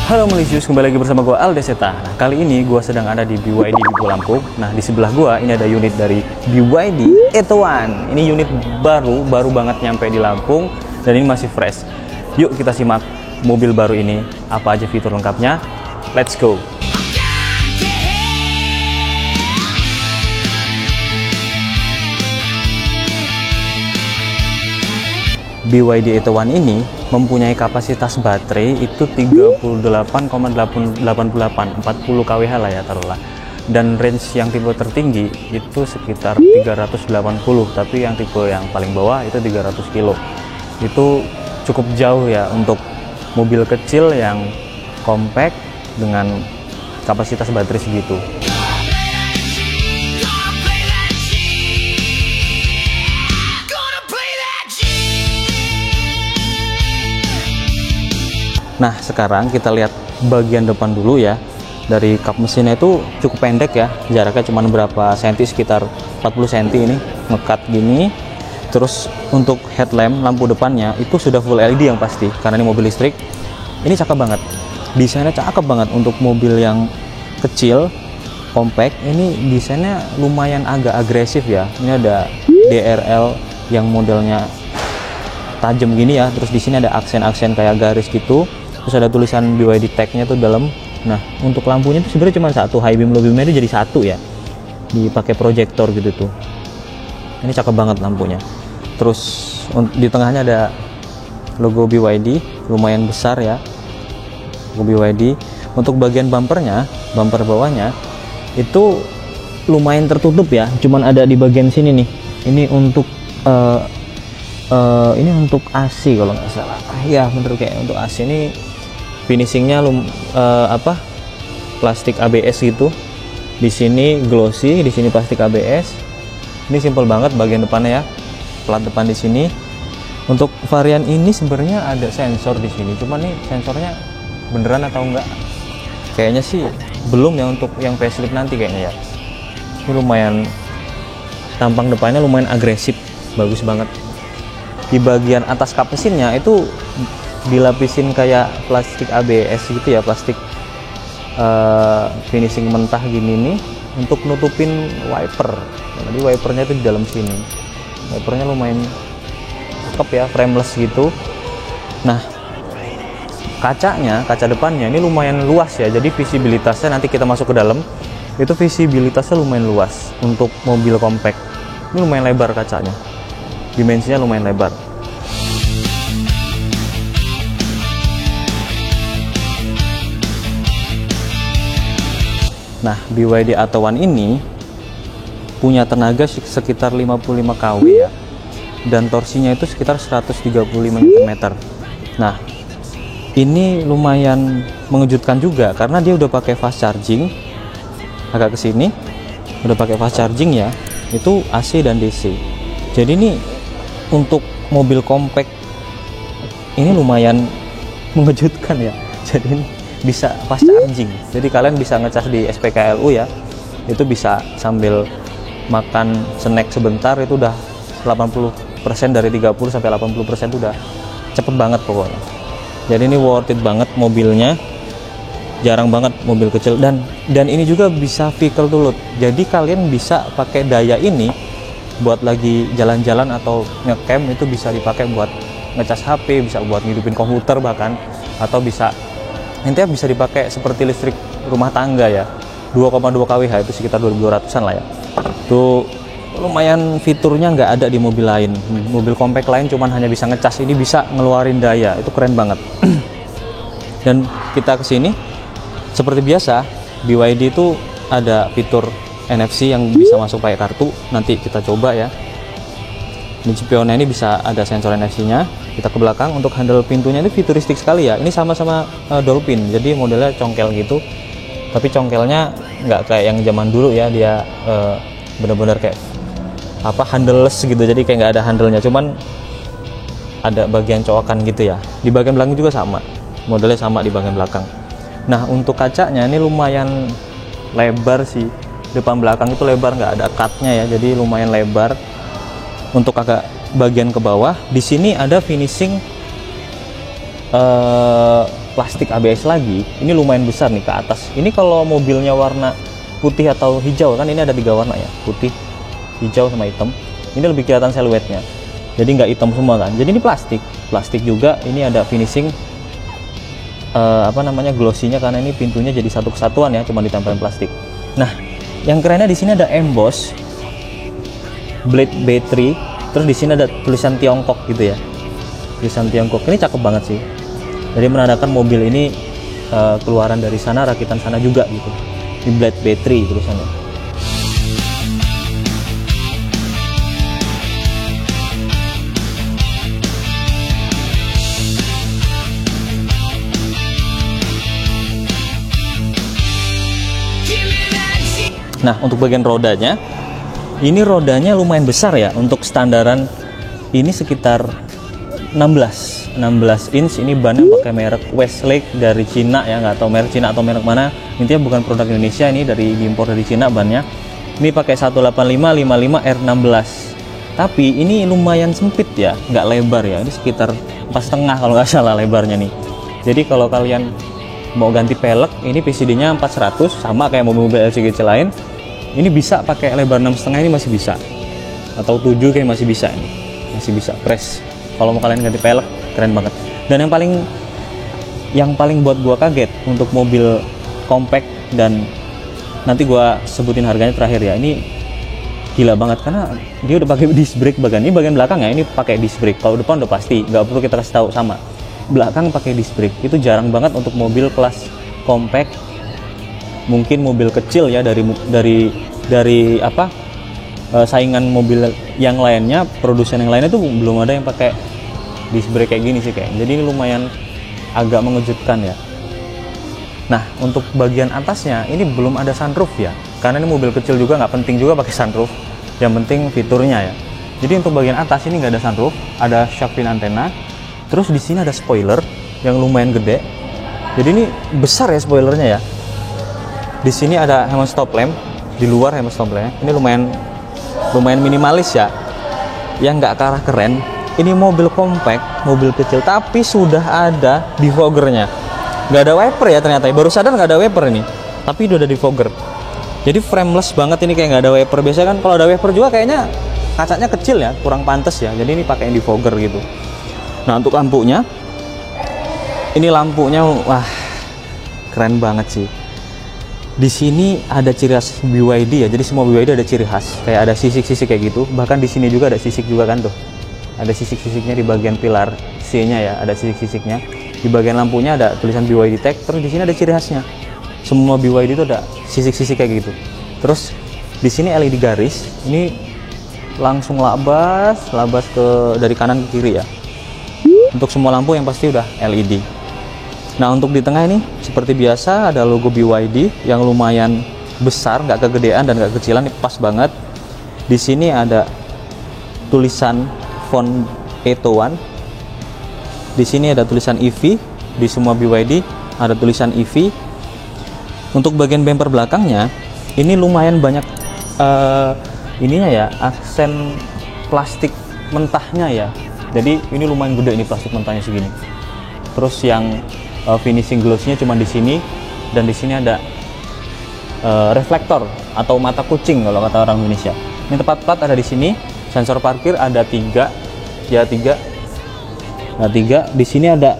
Halo Melisius, kembali lagi bersama gue Aldeseta. Nah, kali ini gue sedang ada di BYD Bibo Lampung. Nah, di sebelah gue ini ada unit dari BYD Etowan. Ini unit baru banget nyampe di Lampung dan ini masih fresh. Yuk kita simak mobil baru ini, apa aja fitur lengkapnya. Let's go. BYD Etowan ini mempunyai kapasitas baterai itu 38,88 40 kWh lah ya taruhlah, dan range yang tipe tertinggi itu sekitar 380, tapi yang tipe yang paling bawah itu 300 kilo. Itu cukup jauh ya untuk mobil kecil yang compact dengan kapasitas baterai segitu. Nah, sekarang kita lihat bagian depan dulu ya. Dari kap mesinnya itu cukup pendek ya, jaraknya cuma berapa senti, sekitar 40 cm ini, ngekat gini. Terus untuk headlamp, lampu depannya itu sudah full LED yang pasti, karena ini mobil listrik. Ini cakep banget, desainnya cakep banget untuk mobil yang kecil, compact. Ini desainnya lumayan agak agresif ya. Ini ada DRL yang modelnya tajam gini ya, terus di sini ada aksen-aksen kayak garis gitu. Terus ada tulisan BYD tag-nya tuh dalam. Nah, untuk lampunya tuh sebenarnya cuma satu, high beam, low beamnya itu jadi satu ya, dipakai proyektor gitu tuh. Ini cakep banget lampunya. Terus di tengahnya ada logo BYD, lumayan besar ya, logo BYD. Untuk bagian bumpernya, bumper bawahnya itu lumayan tertutup ya, cuman ada di bagian sini nih. Ini untuk ini untuk AC kalau nggak salah ya, bener kayak untuk AC. Ini finishingnya plastik ABS gitu. Di sini glossy, di sini plastik ABS. Ini simple banget bagian depannya ya, plat depan di sini. Untuk varian ini sebenarnya ada sensor di sini, cuman nih sensornya beneran atau enggak kayaknya sih belum ya, untuk yang facelift nanti kayaknya ya. Ini lumayan, tampang depannya lumayan agresif, bagus banget. Di bagian atas kap mesinnya itu dilapisin kayak plastik ABS gitu ya, plastik finishing mentah gini nih, untuk nutupin wiper. Jadi wipernya itu di dalam sini. Wipernya lumayan cakep ya, frameless gitu. Nah, kacanya, kaca depannya ini lumayan luas ya, jadi visibilitasnya nanti kita masuk ke dalam itu visibilitasnya lumayan luas untuk mobil compact. Ini lumayan lebar kacanya, dimensinya lumayan lebar. Nah, BYD Etowan ini punya tenaga sekitar 55 kW ya, dan torsinya itu sekitar 135 Nm. Nah, ini lumayan mengejutkan juga karena dia udah pakai fast charging. Agak kesini udah pakai fast charging ya, itu AC dan DC. Jadi ini untuk mobil compact ini lumayan mengejutkan ya. Jadi ini bisa fast charging, jadi kalian bisa ngecas di SPKLU ya, itu bisa sambil makan snack sebentar, itu udah 80% dari 30 sampai 80% itu udah cepet banget pokoknya. Jadi ini worth it banget mobilnya, jarang banget mobil kecil, dan ini juga bisa vehicle to load. Jadi kalian bisa pakai daya ini buat lagi jalan-jalan atau ngecamp, itu bisa dipakai buat ngecas HP, bisa buat ngidupin komputer bahkan, atau bisa intinya bisa dipakai seperti listrik rumah tangga ya. 2,2 kWh itu sekitar 2.200-an lah ya. Itu lumayan, fiturnya nggak ada di mobil lain. Mobil compact lain cuman hanya bisa ngecas, ini bisa ngeluarin daya, itu keren banget. Dan kita kesini seperti biasa, BYD itu ada fitur NFC yang bisa masuk pakai kartu. Nanti kita coba ya. Di spionnya ini bisa ada sensor NFC-nya. Kita ke belakang, untuk handle pintunya itu futuristik sekali ya. Ini sama-sama Dolphin, jadi modelnya congkel gitu. Tapi congkelnya nggak kayak yang zaman dulu ya, dia bener-bener kayak handleless gitu. Jadi kayak nggak ada handle-nya, cuman ada bagian coakan gitu ya. Di bagian belakang juga sama, modelnya sama di bagian belakang. Nah, untuk kacanya ini lumayan lebar sih. Depan belakang itu lebar, nggak ada cut-nya ya, jadi lumayan lebar. Untuk agak bagian ke bawah, di sini ada finishing plastik ABS lagi, ini lumayan besar nih ke atas. Ini kalau mobilnya warna putih atau hijau, kan ini ada 3 warna ya, putih, hijau sama hitam. Ini lebih kelihatan siluetnya, jadi nggak hitam semua kan. Jadi ini plastik juga. Ini ada finishing glossy-nya, karena ini pintunya jadi satu kesatuan ya, cuma ditempelin plastik. Nah, yang kerennya di sini ada emboss blade B3, terus di sini ada tulisan Tiongkok gitu ya, tulisan Tiongkok. Ini cakep banget sih, jadi menandakan mobil ini keluaran dari sana, rakitan sana juga gitu. Di blade B3 tulisannya. Nah, untuk bagian rodanya, ini rodanya lumayan besar ya, untuk standaran ini sekitar 16 inch. Ini bannya pakai merek Westlake dari Cina ya, nggak tahu merek Cina atau merek mana, intinya bukan produk Indonesia, ini dari diimpor dari Cina bannya. Ini pakai 185/55 R16, tapi ini lumayan sempit ya, nggak lebar ya, ini sekitar 4,5 kalau nggak salah lebarnya nih. Jadi kalau kalian mau ganti pelek, ini PCD-nya 400 sama kayak mobil-mobil LCGC lain. Ini bisa pakai lebar 6,5, ini masih bisa, atau 7 kayak masih bisa, ini masih bisa press. Kalau mau kalian ganti pelek, keren banget. Dan yang paling buat gua kaget untuk mobil compact, dan nanti gua sebutin harganya terakhir ya, ini gila banget karena dia udah pakai disc brake. Ini bagian belakang ya, ini pakai disc brake. Kalau depan udah pasti, nggak perlu kita kasih tahu. Sama belakang pakai disc brake, itu jarang banget untuk mobil kelas compact. Mungkin mobil kecil ya, dari saingan mobil yang lainnya, produsen yang lainnya tuh belum ada yang pakai disc brake kayak gini sih kayak. Jadi ini lumayan agak mengejutkan ya. Nah, untuk bagian atasnya ini belum ada sunroof ya, karena ini mobil kecil juga, nggak penting juga pakai sunroof, yang penting fiturnya ya. Jadi untuk bagian atas ini nggak ada sunroof, ada shark fin antena. Terus di sini ada spoiler yang lumayan gede. Jadi ini besar ya spoilernya ya. Di sini ada helm stop lamp, di luar helm stop lamp. Ini lumayan minimalis ya. Yang nggak kalah keren. Ini mobil compact, mobil kecil, tapi sudah ada defoggernya. Nggak ada wiper ya ternyata. Baru sadar nggak ada wiper ini. Tapi udah ada defogger. Jadi frameless banget ini, kayak nggak ada wiper. Biasanya kan kalau ada wiper juga kayaknya kacanya kecil ya, kurang pantas ya. Jadi ini pakai defogger gitu. Nah, untuk lampunya, ini lampunya wah keren banget sih. Di sini ada ciri khas BYD ya, jadi semua BYD ada ciri khas, kayak ada sisik-sisik kayak gitu. Bahkan di sini juga ada sisik juga kan tuh, ada sisik-sisiknya di bagian pilar C-nya ya, ada sisik-sisiknya. Di bagian lampunya ada tulisan BYD Tech, terus di sini ada ciri khasnya. Semua BYD itu ada sisik-sisik kayak gitu. Terus di sini LED garis, ini langsung labas ke dari kanan ke kiri ya. Untuk semua lampu yang pasti udah LED. Nah, untuk di tengah ini seperti biasa ada logo BYD yang lumayan besar, nggak kegedean dan nggak kecilan, ini pas banget. Di sini ada tulisan font Eto1. Di sini ada tulisan EV, di semua BYD ada tulisan EV. Untuk bagian bumper belakangnya ini lumayan banyak ininya ya, aksen plastik mentahnya ya. Jadi ini lumayan gede ini plastik mentahnya segini. Terus yang finishing glossy-nya cuma di sini, dan di sini ada reflektor atau mata kucing kalau kata orang Indonesia. Ini tempat plat ada di sini, sensor parkir ada 3. Nah, 3 di sini ada,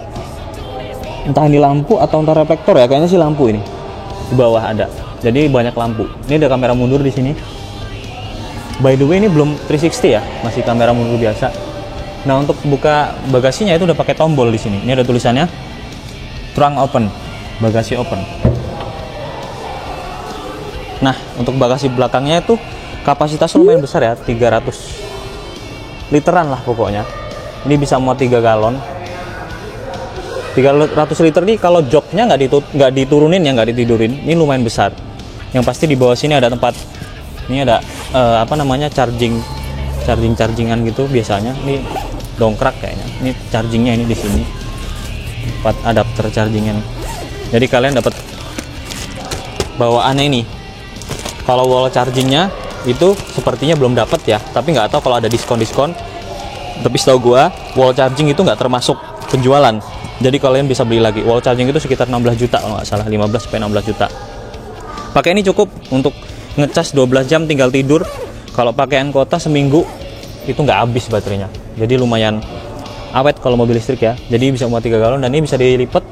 entah ini lampu atau entah reflektor ya, kayaknya sih lampu ini. Di bawah ada. Jadi banyak lampu. Ini ada kamera mundur di sini. By the way, ini belum 360 ya, masih kamera mundur biasa. Nah, untuk buka bagasinya itu udah pakai tombol di sini. Ini ada tulisannya trunk open, bagasi open. Nah, untuk bagasi belakangnya itu kapasitasnya lumayan besar ya, 300 literan lah pokoknya. Ini bisa muat 3 galon. 300 liter nih kalau joknya nggak diturunin ya, nggak ditidurin. Ini lumayan besar. Yang pasti di bawah sini ada tempat, ini ada chargingan gitu biasanya. Ini dongkrak kayaknya. Ini chargingnya ini di sini. Tempat adapter chargingnya nih. Jadi kalian dapat bawaannya ini. Kalau wall chargingnya itu sepertinya belum dapat ya, tapi nggak tahu kalau ada diskon. Tapi setahu gua wall charging itu nggak termasuk penjualan. Jadi kalian bisa beli lagi. Wall charging itu sekitar 16 juta kalau nggak salah, 15 sampai 16 juta. Pakai ini cukup untuk ngecas 12 jam tinggal tidur. Kalau pakaian kota seminggu itu nggak habis baterainya. Jadi lumayan awet kalau mobil listrik ya. Jadi bisa muat 3 galon dan ini bisa dilipat.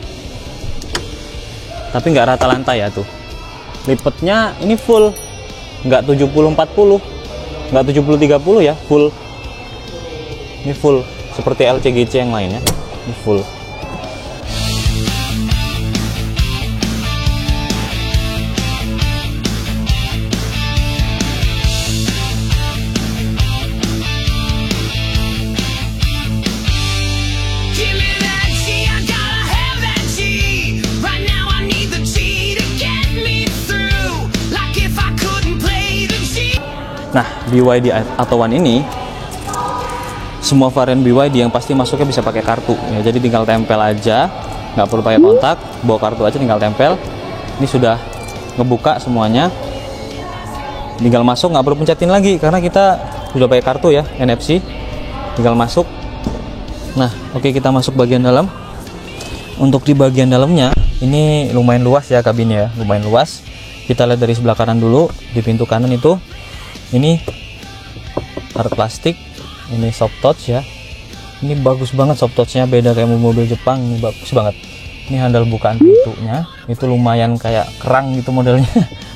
Tapi nggak rata lantai ya tuh. Lipetnya ini full. Nggak 70-40. Nggak 70-30 ya, full. Ini full seperti LCGC yang lainnya. Ini full. Nah, BYD Atto One ini semua varian BYD yang pasti masuknya bisa pakai kartu ya, jadi tinggal tempel aja, nggak perlu pakai kontak, bawa kartu aja tinggal tempel. Ini sudah ngebuka semuanya, tinggal masuk, nggak perlu pencetin lagi karena kita sudah pakai kartu ya, NFC, tinggal masuk. Nah, oke, kita masuk bagian dalam. Untuk di bagian dalamnya ini lumayan luas ya kabinnya ya, lumayan luas. Kita lihat dari sebelah kanan dulu, di pintu kanan itu ini hard plastik, ini soft touch ya. Ini bagus banget soft touchnya, beda kayak mobil Jepang, ini bagus banget. Ini handle bukaan pintunya, itu lumayan kayak kerang gitu modelnya.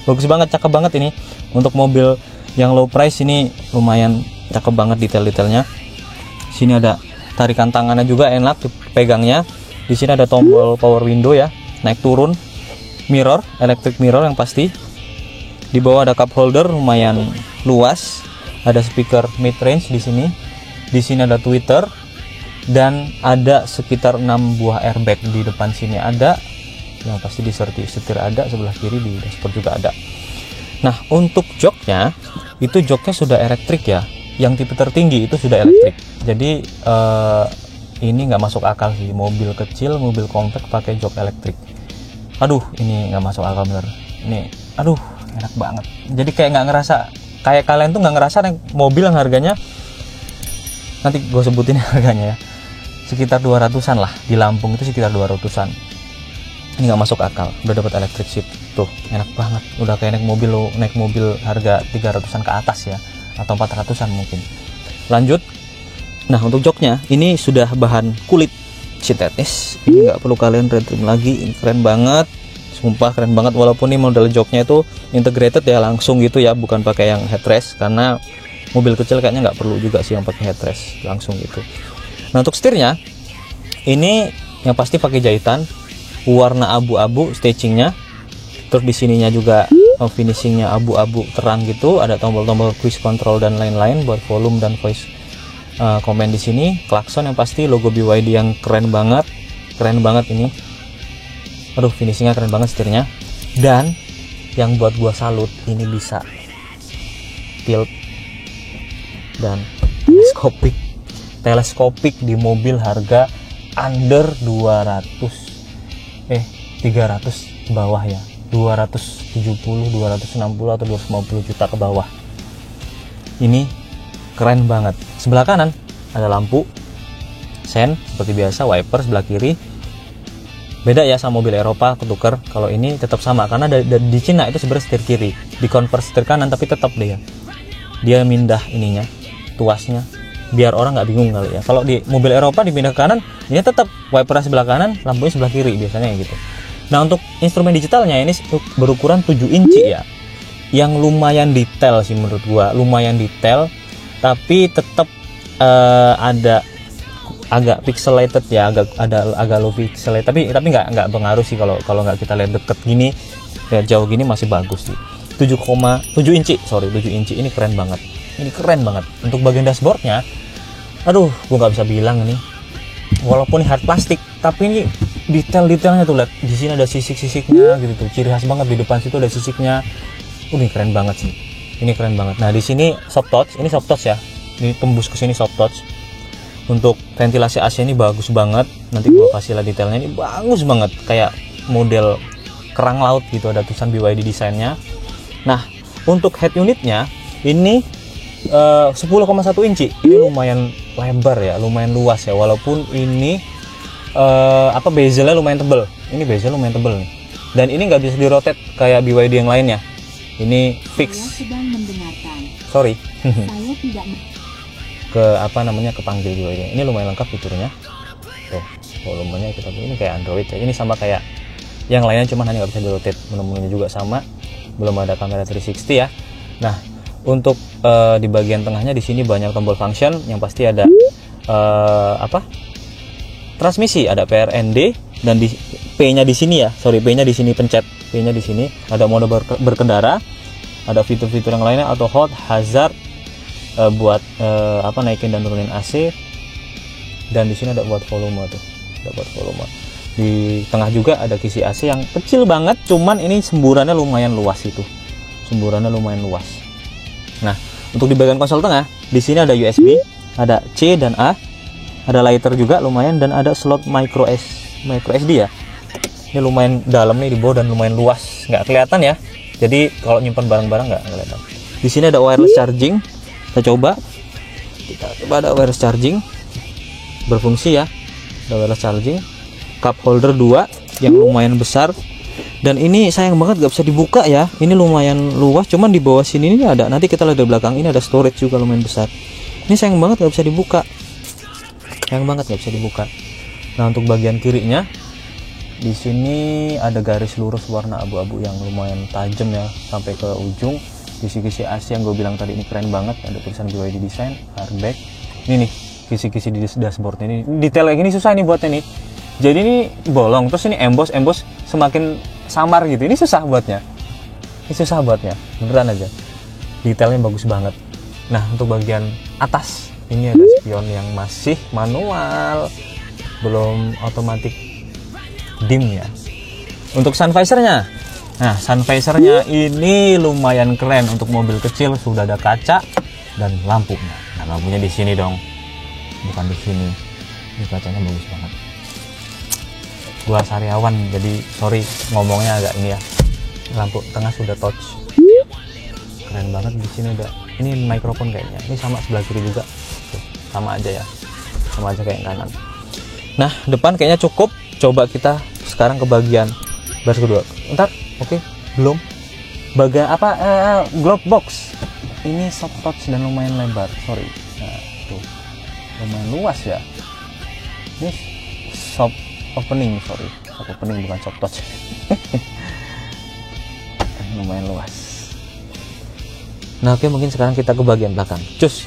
Bagus banget, cakep banget ini. Untuk mobil yang low price ini lumayan cakep banget detail-detailnya. Sini ada tarikan tangannya juga enak dipegangnya. Di sini ada tombol power window ya, naik turun, mirror, electric mirror yang pasti. Di bawah ada cup holder lumayan luas, ada speaker mid range di sini. Di sini ada tweeter dan ada sekitar 6 buah airbag di depan sini ada. Yang pasti di setir ada, sebelah kiri di dashboard juga ada. Nah, untuk joknya itu joknya sudah elektrik ya. Yang tipe tertinggi itu sudah elektrik. Jadi ini nggak masuk akal sih, mobil kecil, mobil compact pakai jok elektrik. Aduh, ini nggak masuk akal bener. Ini, aduh, enak banget. Jadi kayak nggak ngerasa, kayak kalian tuh nggak ngerasa naik mobil yang harganya, nanti gue sebutin harganya ya, sekitar 200-an lah. Di Lampung itu sekitar 200-an. Ini nggak masuk akal. Udah dapat electric seat tuh, enak banget. Udah kayak naik mobil harga 300-an ke atas ya, atau 400-an mungkin. Lanjut. Nah, untuk joknya ini sudah bahan kulit sintetis. Ini nggak perlu kalian retrim lagi. Ini keren banget. Sumpah keren banget, walaupun ini model joknya itu integrated ya, langsung gitu ya, bukan pakai yang headrest, karena mobil kecil kayaknya nggak perlu juga sih yang pakai headrest, langsung gitu. Nah, untuk setirnya ini yang pasti pakai jahitan warna abu-abu stitchingnya, terus di sininya juga finishingnya abu-abu terang gitu, ada tombol-tombol cruise control dan lain-lain buat volume dan voice command di sini. Klakson yang pasti logo BYD yang keren banget ini. Aduh, finishingnya keren banget setirnya. Dan yang buat gua salut, ini bisa tilt dan teleskopik di mobil harga under 300 bawah ya, 270, 260 atau 250 juta ke bawah. Ini keren banget. Sebelah kanan ada lampu sen seperti biasa, wiper sebelah kiri. Beda ya sama mobil Eropa, ketuker. Kalau ini tetap sama karena di Cina itu sebenarnya setir kiri, dikonvert setir kanan, tapi tetap dia mindah ininya, tuasnya, biar orang nggak bingung kali ya. Kalau di mobil Eropa dipindah ke kanan, ini tetap wiper sebelah kanan, lampunya sebelah kiri biasanya gitu. Nah, untuk instrumen digitalnya ini berukuran 7 inci ya, yang lumayan detail sih menurut gua, lumayan detail, tapi tetap ada agak pixelated ya, agak low pixelated, tapi nggak pengaruh sih kalau nggak kita lihat deket gini, lihat jauh gini masih bagus sih. 7 inci ini keren banget. Untuk bagian dashboardnya, aduh, gua nggak bisa bilang ini, walaupun ini hard plastik, tapi ini detailnya tuh, lihat di sini ada sisik-sisiknya gitu tuh, ciri khas banget. Di depan situ ada sisiknya. Ini keren banget sih, ini keren banget. Nah, di sini soft touch, ya, ini tembus ke sini soft touch. Untuk ventilasi AC ini bagus banget. Nanti gua kasih lah detailnya, ini bagus banget, kayak model kerang laut gitu, ada tulisan BYD desainnya. Nah, untuk head unitnya ini 10,1 inci. Ini lumayan lebar ya, lumayan luas ya, walaupun ini apa, bezelnya lumayan tebel. Ini bezel lumayan tebel nih. Dan ini nggak bisa di rotate kayak BYD yang lainnya. Ini fix. Saya sedang mendengarkan. Sorry. Saya tidak Ke apa namanya, kepanggil BYD. Ini lumayan lengkap fiturnya. Tuh, volumenya kita ini kayak Android ya. Ini sama kayak yang lainnya, cuman hanya nggak bisa di rotate. Menu-menunya juga sama. Belum ada kamera 360 ya. Nah, untuk di bagian tengahnya di sini banyak tombol function. Yang pasti ada apa? Transmisi, ada PRND, dan di P-nya di sini ya. Sorry, P-nya di sini, pencet P-nya di sini. Ada mode berkendara. Ada fitur-fitur yang lainnya, auto hold, hazard, buat apa, naikin dan turunin AC. Dan di sini ada buat volume tuh. Ada buat volume. Di tengah juga ada kisi AC yang kecil banget, cuman ini semburannya lumayan luas itu. Semburannya lumayan luas. Nah, untuk di bagian konsol tengah, di sini ada USB, ada C dan A, ada lighter juga lumayan, dan ada slot micro SD ya. Ini lumayan dalam nih di bawah dan lumayan luas, nggak kelihatan ya. Jadi kalau nyimpan barang-barang nggak kelihatan. Di sini ada wireless charging. Kita coba ada wireless charging, berfungsi ya. Ada wireless charging. Cup holder 2 yang lumayan besar. Dan ini sayang banget nggak bisa dibuka ya. Ini lumayan luas, cuman di bawah sini ini ada. Nanti kita lihat dari belakang, ini ada storage juga lumayan besar. Ini sayang banget nggak bisa dibuka. Sayang banget nggak bisa dibuka. Nah, untuk bagian kirinya, di sini ada garis lurus warna abu-abu yang lumayan tajam ya, sampai ke ujung. Kisi-kisi AC yang gue bilang tadi ini keren banget. Ada tulisan BYD Design, airbag. Ini nih, kisi-kisi di dashboard ini. Detail kayak gini susah nih buatnya nih. Jadi ini bolong, terus ini emboss semakin samar gitu. Ini susah buatnya. Ini susah buatnya, beneran aja. Detailnya bagus banget. Nah, untuk bagian atas, ini ada spion yang masih manual, belum otomatis dim ya. Untuk sun visornya, nah sun visornya ini lumayan keren. Untuk mobil kecil sudah ada kaca dan lampunya. Nah, lampunya di sini dong, bukan di sini. Ini kacanya bagus banget. Gua sariawan, jadi sorry ngomongnya agak ini ya. Lampu tengah sudah touch, keren banget. Di sini udah, ini mikrofon kayaknya. Ini sama sebelah kiri juga. Tuh, sama aja ya, sama aja kayak yang kanan. Nah, depan kayaknya cukup. Coba kita sekarang ke bagian baris kedua. Ntar, oke, belum. Bagian apa? Glove box. Ini soft touch dan lumayan lebar. Sorry. Nah, tuh, lumayan luas ya. Ini soft opening, sorry. Soft opening bukan soft touch. Lumayan luas. Nah, oke, mungkin sekarang kita ke bagian belakang. Cus.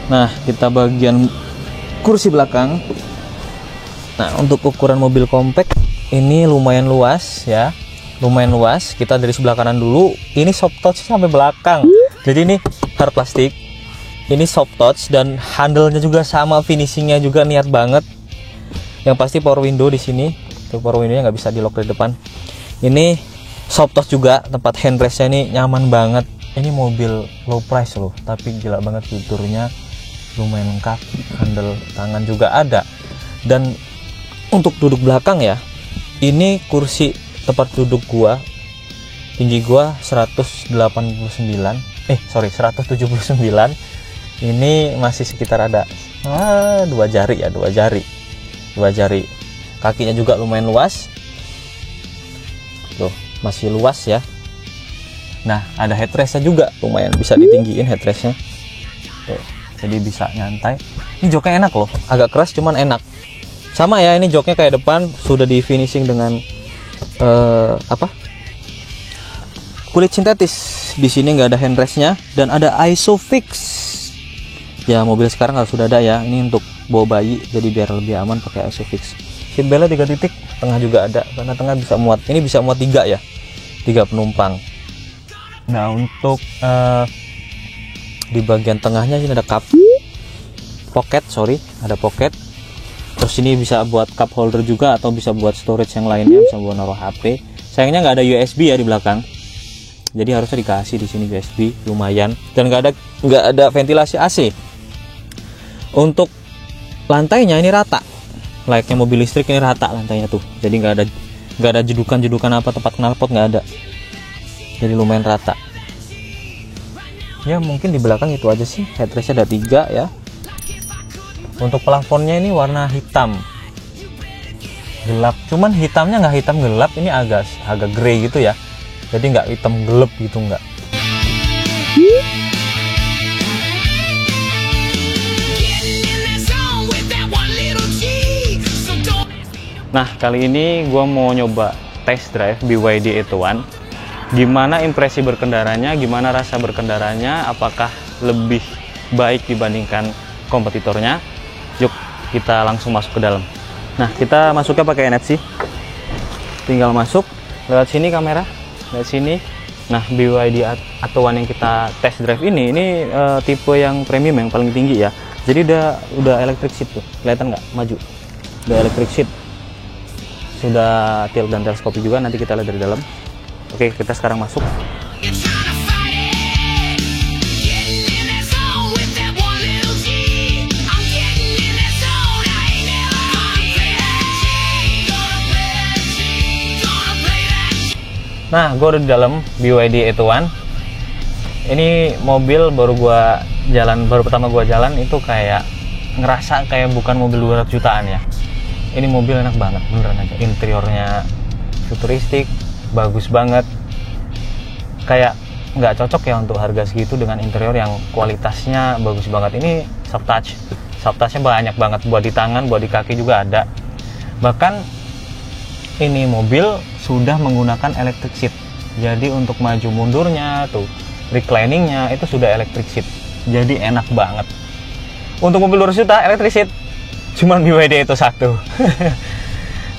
Nah, kita bagian kursi belakang. Nah, untuk ukuran mobil compact ini lumayan luas ya. Lumayan luas. Kita dari sebelah kanan dulu. Ini soft touch sampai belakang. Jadi ini hard plastik. Ini soft touch dan handle-nya juga sama, finishingnya juga niat banget. Yang pasti power window di sini. Tuh, power window-nya nggak bisa di lock dari depan. Ini soft touch juga. Tempat handrest-nya ini nyaman banget. Ini mobil low price loh, tapi gila banget fiturnya. Lumayan lengkap, handle tangan juga ada. Dan untuk duduk belakang ya, ini kursi tempat duduk gua, tinggi gua 179, 179. Ini masih sekitar ada 2 jari ya, 2 jari. Kakinya juga lumayan luas. Tuh, masih luas ya. Nah, ada headrestnya juga, lumayan bisa ditinggiin headrestnya. Tuh. Jadi bisa nyantai. Ini joknya enak loh, agak keras cuman enak. Sama ya, ini joknya kayak depan sudah di finishing dengan kulit sintetis. Di sini nggak ada handrestnya dan ada ISOFIX. Ya, mobil sekarang harus sudah ada ya. Ini untuk bawa bayi, jadi biar lebih aman pakai ISOFIX. Seatbeltnya 3 titik, tengah juga ada. Karena tengah bisa muat. Ini bisa muat 3 ya, 3 penumpang. Nah, untuk di bagian tengahnya sini ada pocket, ada pocket. Terus ini bisa buat cup holder juga atau bisa buat storage yang lainnya, bisa buat naruh HP. Sayangnya nggak ada USB ya di belakang. Jadi harusnya dikasih di sini USB, lumayan. Dan nggak ada ventilasi AC. Untuk lantainya ini rata. layaknya mobil listrik, ini rata lantainya tuh, jadi nggak ada jedukan apa tempat knalpot, nggak ada, jadi lumayan rata ya. Mungkin di belakang itu aja sih. Headrestnya ada 3 ya. Untuk plafonnya ini warna hitam gelap, cuman hitamnya nggak hitam gelap, ini agak grey gitu ya, jadi nggak hitam gelap gitu, nggak. Nah, kali ini gue mau nyoba test drive BYD E1. Gimana impresi berkendaranya, gimana rasa berkendaranya, apakah lebih baik dibandingkan kompetitornya. Yuk, kita langsung masuk ke dalam. Nah, kita masuknya pakai NFC. Tinggal masuk, lewat sini kamera, lewat sini. Nah, BYD E1 yang kita test drive ini tipe yang premium, yang paling tinggi ya. Jadi udah electric seat tuh, kelihatan nggak? Maju, udah electric seat. Sudah tilt dan teleskopi juga, nanti kita lihat dari dalam. Oke, kita sekarang masuk. Nah, gue udah di dalam BYD E1. Ini mobil baru pertama gua jalan itu kayak ngerasa kayak bukan mobil 200 jutaan ya. Ini mobil enak banget, beneran aja. Interiornya futuristik, bagus banget. Kayak nggak cocok ya untuk harga segitu dengan interior yang kualitasnya bagus banget. Ini soft touchnya banyak banget, buat di tangan, buat di kaki juga ada. Bahkan ini mobil sudah menggunakan electric seat. Jadi untuk maju mundurnya tuh, recliningnya itu sudah electric seat. Jadi enak banget. Untuk mobil 200 juta electric seat cuman BYD itu satu.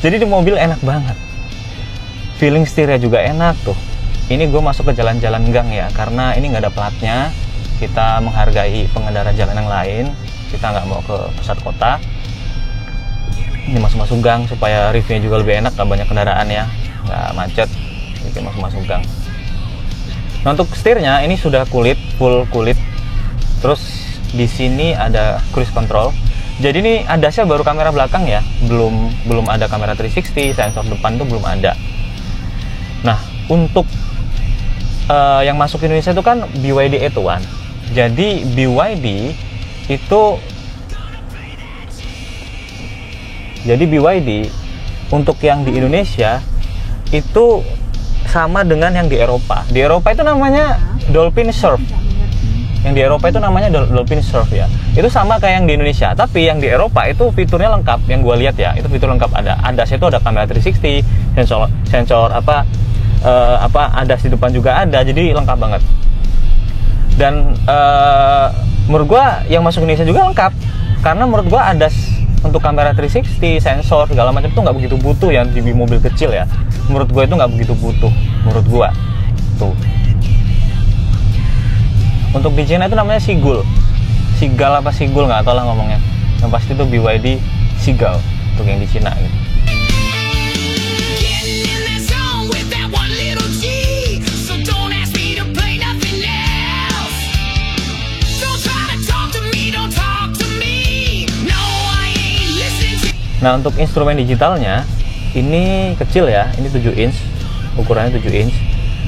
Jadi di mobil enak banget, feeling setirnya juga enak tuh. Ini gue masuk ke jalan-jalan gang ya, karena ini nggak ada platnya. Kita menghargai pengendara jalan yang lain, kita nggak mau ke pusat kota. Ini masuk-masuk gang supaya reviewnya juga lebih enak, nggak banyak kendaraan ya, nggak macet. Jadi masuk-masuk gang. Nah, untuk setirnya ini sudah full kulit. Terus di sini ada cruise control. Jadi ini ADAS-nya baru kamera belakang ya, belum ada kamera 360, sensor depan tuh belum ada. Nah, untuk yang masuk Indonesia itu kan BYD E1. Jadi BYD untuk yang di Indonesia itu sama dengan yang di Eropa. Di Eropa itu namanya Dolphin Surf. Yang di Eropa itu namanya Dolphin Surf ya. Itu sama kayak yang di Indonesia, tapi yang di Eropa itu fiturnya lengkap. Yang gue lihat ya, itu fitur lengkap, ada ADAS itu, ada kamera 360, sensor ADAS di depan juga ada, jadi lengkap banget. Dan menurut gue yang masuk Indonesia juga lengkap, karena menurut gue ADAS untuk kamera 360, sensor segala macam itu nggak begitu butuh ya di mobil kecil ya. Menurut gue itu nggak begitu butuh, menurut gue tuh. Untuk di China itu namanya Seagull, apa Seagull nggak tahu lah ngomongnya. Yang pasti itu BYD Seagull untuk yang di China gitu. Nah, untuk instrumen digitalnya ini kecil ya, ini 7 inch, ukurannya 7 inch.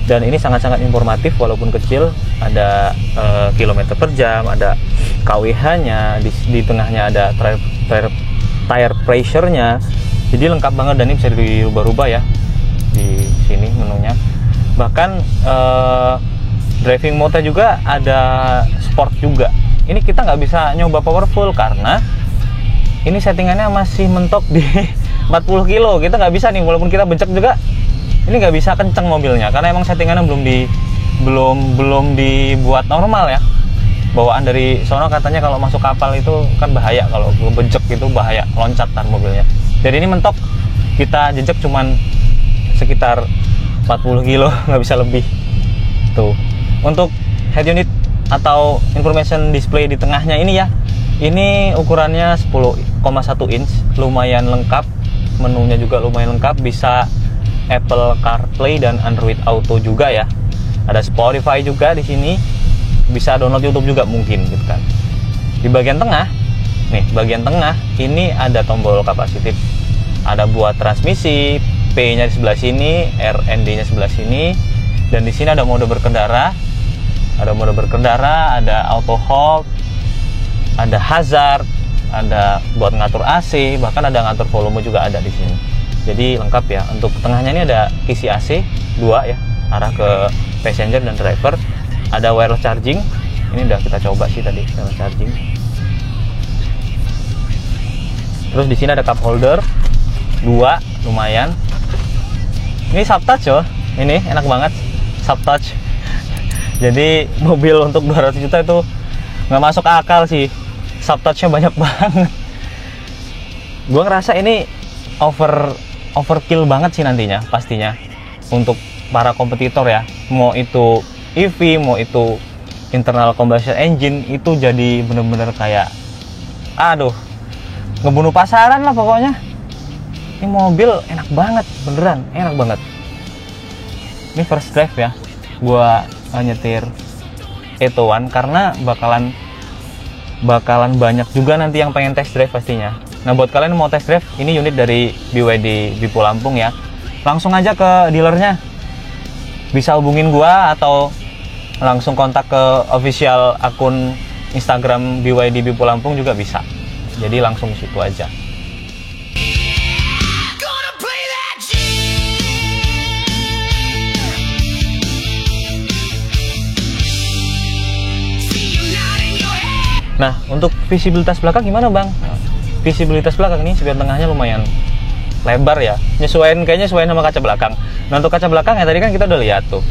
Dan ini sangat-sangat informatif walaupun kecil. Ada kilometer per jam, ada KWH-nya, di tengahnya ada tire pressure-nya. Jadi lengkap banget, dan ini bisa dirubah-rubah ya di sini menunya. Bahkan driving mode-nya juga ada sport juga. Ini kita nggak bisa nyoba powerful karena ini settingannya masih mentok di 40 kilo. Kita nggak bisa nih, walaupun kita bencet juga ini nggak bisa kenceng mobilnya, karena emang settingannya belum dibuat normal ya. Bawaan dari sono katanya kalau masuk kapal itu kan bahaya, kalau bencet gitu bahaya, loncat tar mobilnya. Jadi ini mentok, kita jejak cuman sekitar 40 kilo, nggak bisa lebih tuh. Untuk head unit atau information display di tengahnya ini ya, ini ukurannya 10,1 inch, lumayan lengkap. Menunya juga lumayan lengkap, bisa Apple CarPlay dan Android Auto juga ya. Ada Spotify juga di sini, bisa download YouTube juga mungkin gitu kan. Di bagian tengah Nih, bagian tengah ini ada tombol kapasitif. Ada buat transmisi, P-nya di sebelah sini, RND-nya sebelah sini, dan di sini ada mode berkendara. Ada mode berkendara, ada auto hold, ada hazard, ada buat ngatur AC, bahkan ada ngatur volume juga ada di sini. Jadi lengkap ya. Untuk tengahnya ini ada kisi AC 2 ya, arah ke passenger dan driver. Ada wireless charging. Ini udah kita coba sih tadi wireless charging. Terus di sini ada cup holder 2, lumayan. Ini soft touch loh. Ini enak banget soft touch. Jadi mobil untuk 200 juta itu nggak masuk akal sih. Soft touch-nya banyak banget. Gue ngerasa ini overkill banget sih nantinya pastinya untuk para kompetitor ya. Mau itu EV, mau itu internal combustion engine, itu jadi bener-bener kayak aduh, ngebunuh pasaran lah pokoknya. Ini mobil enak banget, beneran enak banget. Ini first drive ya, gua nyetir E-Tone karena bakalan banyak juga nanti yang pengen test drive pastinya. Nah, buat kalian yang mau test drive, ini unit dari BYD Bipo Lampung ya. Langsung aja ke dealernya. Bisa hubungin gua atau langsung kontak ke official akun Instagram BYD Bipo Lampung juga bisa. Jadi langsung situ aja. Nah, untuk visibilitas belakang gimana bang? Nah, visibilitas belakang ini spion tengahnya lumayan lebar ya, kayaknya nyesuaiin sama kaca belakang. Nah, untuk kaca belakang ya tadi kan kita udah lihat tuh,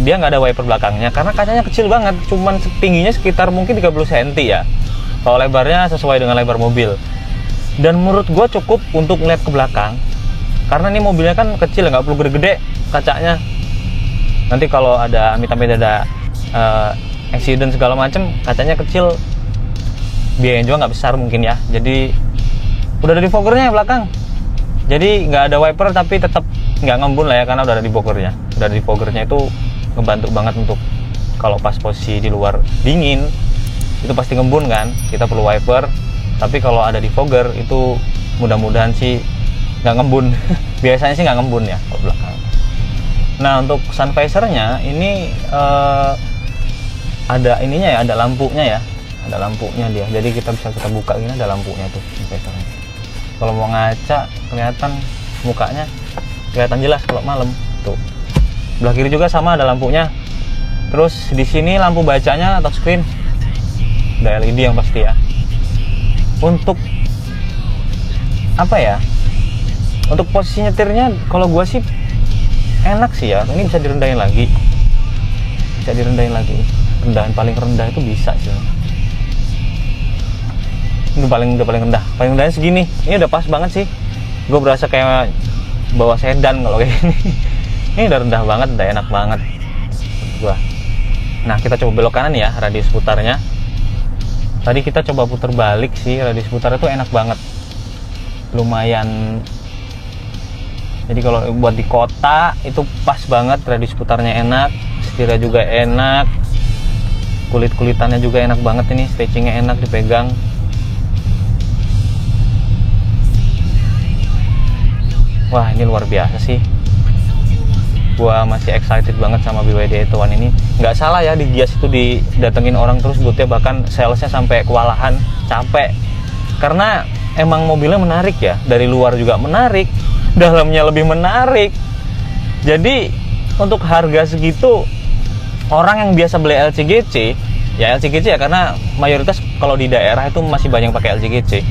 dia nggak ada wiper belakangnya karena kacanya kecil banget, cuman tingginya sekitar mungkin 30 cm ya. Kalau lebarnya sesuai dengan lebar mobil. Dan menurut gue cukup untuk ngeliat ke belakang, karena ini mobilnya kan kecil, nggak perlu gede-gede kacanya. Nanti kalau ada amit-amit ada accident segala macem, kacanya kecil, biayanya juga nggak besar mungkin ya. Jadi udah ada defoggernya ya belakang, jadi nggak ada wiper tapi tetap nggak ngembun lah ya, karena udah ada defoggernya. Udah ada defoggernya itu ngebantu banget untuk kalau pas posisi di luar dingin itu pasti ngembun kan, kita perlu wiper. Tapi kalau ada defogger itu mudah-mudahan sih nggak ngembun. Biasanya sih nggak ngembun ya kalau belakang. Nah, untuk sun visornya ini ada ininya ya, ada lampunya ya, ada lampunya dia. Jadi kita buka gini, ada lampunya tuh sun visornya. Kalau mau ngaca kelihatan mukanya, kelihatan jelas kalau malam tuh. Sebelah kiri juga sama ada lampunya. Terus di sini lampu bacanya touchscreen, ada LED yang pasti ya. Untuk apa ya? Untuk posisi nyetirnya kalau gua sih enak sih ya. Ini bisa direndahin lagi. Bisa direndahin lagi. Rendahan paling rendah itu bisa sih. Ini udah paling rendah. Paling rendahnya segini. Ini udah pas banget sih. Gue berasa kayak bawa sedan kalau kayak gini. Ini udah rendah banget, udah enak banget gua. Nah, kita coba belok kanan ya, radius putarnya. Tadi kita coba putar balik sih, radius putar itu enak banget. Lumayan. Jadi kalau buat di kota itu pas banget, radius putarnya enak, setirnya juga enak. Kulit-kulitannya juga enak banget ini, stitchingnya enak dipegang. Wah, ini luar biasa sih. Gua masih excited banget sama BYD E-Tone ini. Nggak salah ya, di Gias itu didatengin orang terus boothnya, bahkan salesnya sampai kewalahan, capek. Karena emang mobilnya menarik ya, dari luar juga menarik, dalamnya lebih menarik. Jadi untuk harga segitu, orang yang biasa beli LCGC, ya LCGC ya, karena mayoritas kalau di daerah itu masih banyak pakai LCGC.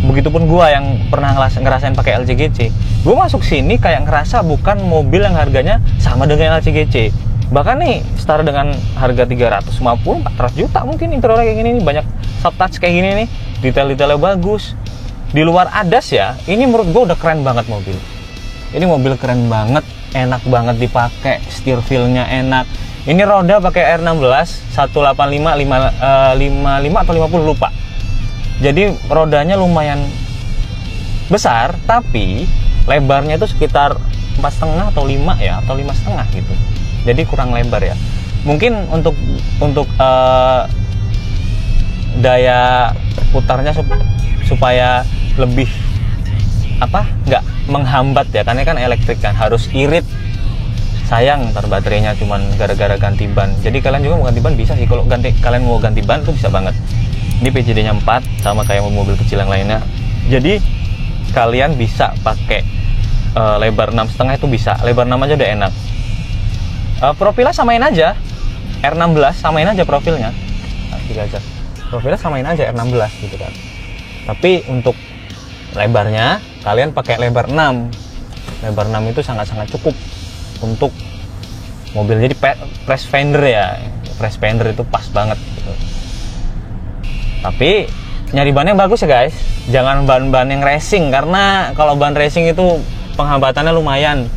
Begitupun gua yang pernah ngerasain pakai LCGC, gua masuk sini kayak ngerasa bukan mobil yang harganya sama dengan LCGC. Bahkan nih setara dengan harga 350, 400 juta mungkin interiornya kayak gini nih, banyak soft touch kayak gini nih, detail-detailnya bagus. Di luar ADAS ya, ini menurut gua udah keren banget mobil. Ini mobil keren banget, enak banget dipakai, steer feel-nya enak. Ini roda pakai R16 185 55 atau 50 lupa. Jadi rodanya lumayan besar, tapi lebarnya itu sekitar 4,5 atau 5 ya, atau 5,5 gitu. Jadi kurang lebar ya. Mungkin untuk daya putarnya supaya lebih nggak menghambat ya, karena kan elektrik kan, harus irit. Sayang ntar baterainya cuman gara-gara ganti ban. Jadi kalian juga mau ganti ban bisa sih, kalau kalian mau ganti ban tuh bisa banget. Ini PJD-nya 4 sama kayak mobil kecil yang lainnya. Jadi kalian bisa pakai lebar 6,5 itu bisa. Lebar 6 aja udah enak. Profilnya samain aja. R16 samain aja profilnya. Profilnya samain aja R16 gitu kan. Tapi untuk lebarnya kalian pakai lebar 6. Lebar 6 itu sangat-sangat cukup untuk mobil. Jadi press fender ya. Press fender itu pas banget gitu. Tapi nyari ban yang bagus ya guys. Jangan ban-ban yang racing, karena kalau ban racing itu penghambatannya lumayan.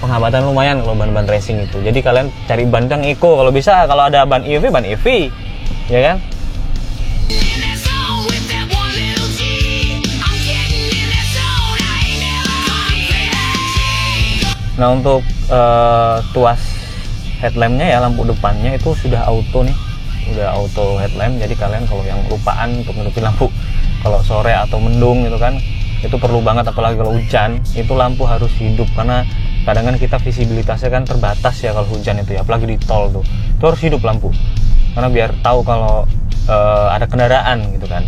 Kalau ban-ban racing itu. Jadi kalian cari ban yang eco kalau bisa. Kalau ada ban EV, ya kan? Nah, untuk tuas headlampnya ya, lampu depannya itu sudah auto nih, udah auto headlamp. Jadi kalian kalau yang lupaan untuk nutupin lampu kalau sore atau mendung gitu kan, itu perlu banget. Apalagi kalau hujan, itu lampu harus hidup, karena kadang kan kita visibilitasnya kan terbatas ya kalau hujan itu ya, apalagi di tol tuh, itu harus hidup lampu, karena biar tahu kalau ada kendaraan gitu kan.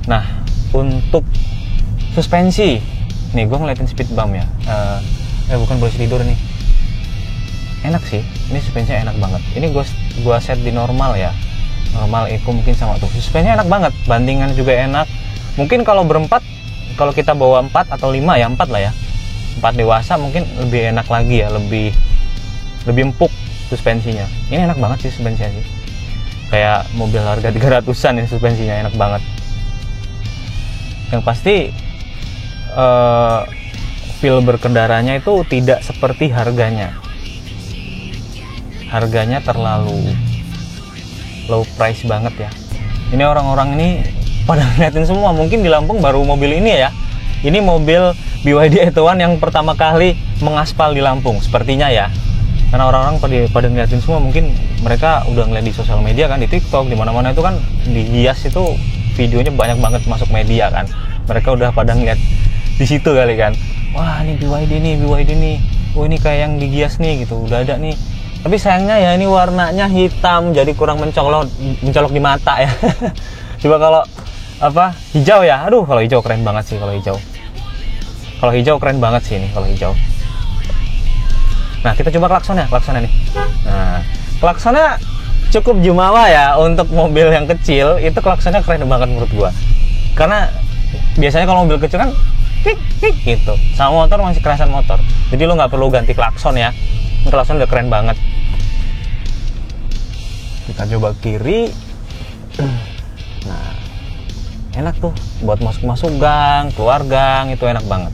Nah, untuk suspensi nih, gue ngeliatin speed bump ya, bukan boleh tidur nih, enak sih, ini suspensinya enak banget. Ini gua set di normal ya, normal eco mungkin sama tuh, suspensinya enak banget, bandingan juga enak. Mungkin kalau berempat, kalau kita bawa 4 atau 5 ya, 4 lah ya, 4 dewasa mungkin lebih enak lagi ya, lebih empuk suspensinya. Ini enak banget sih suspensinya sih, kayak mobil harga 300-an ya, suspensinya enak banget. Yang pasti feel berkendaranya itu tidak seperti harganya. Harganya terlalu low price banget ya. Ini orang-orang ini pada ngeliatin semua. Mungkin di Lampung baru mobil ini ya. Ini mobil BYD Etowan yang pertama kali mengaspal di Lampung sepertinya ya. Karena orang-orang pada ngeliatin semua. Mungkin mereka udah ngeliat di sosial media kan, di TikTok, di mana-mana itu kan di Gias itu videonya banyak banget masuk media kan. Mereka udah pada ngeliat di situ kali kan. Wah, ini BYD nih. Oh, ini kayak yang di Gias nih gitu, udah ada nih. Tapi sayangnya ya ini warnanya hitam, jadi kurang mencolok di mata ya. Coba kalau hijau ya. Aduh, kalau hijau keren banget sih kalau hijau. Kalau hijau keren banget sih ini kalau hijau. Nah, kita coba klaksonnya nih. Nah, klaksonnya cukup jumawa ya untuk mobil yang kecil. Itu klaksonnya keren banget menurut gua. Karena biasanya kalau mobil kecil kan tik gitu, sama motor masih kerasan motor, jadi lo nggak perlu ganti klakson ya. Klakson udah keren banget. Kita coba kiri. Nah, enak tuh buat masuk gang, keluar gang, itu enak banget.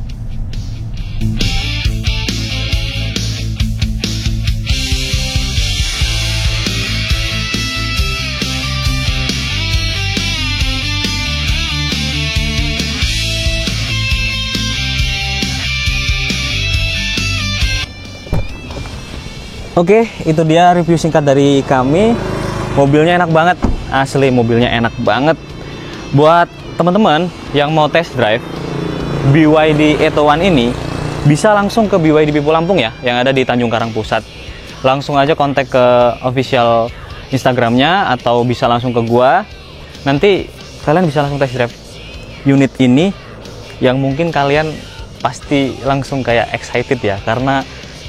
Oke, itu dia review singkat dari kami. Mobilnya enak banget, asli mobilnya enak banget. Buat teman-teman yang mau test drive BYD Etowan ini, bisa langsung ke BYD Pipo Lampung ya, yang ada di Tanjung Karang Pusat. Langsung aja kontak ke official Instagramnya, atau bisa langsung ke gua. Nanti kalian bisa langsung test drive unit ini, yang mungkin kalian pasti langsung kayak excited ya, karena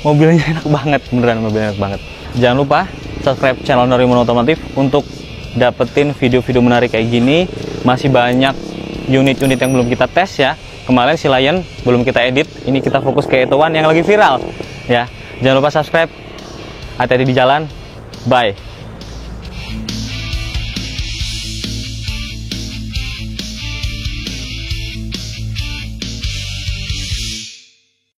mobilnya enak banget, beneran mobilnya enak banget. Jangan lupa subscribe channel Noriman Otomotif untuk dapetin video-video menarik kayak gini. Masih banyak unit-unit yang belum kita tes ya. Kemarin si Lion belum kita edit, ini kita fokus ke Etowan yang lagi viral ya. Jangan lupa subscribe. Hati-hati di jalan. Bye.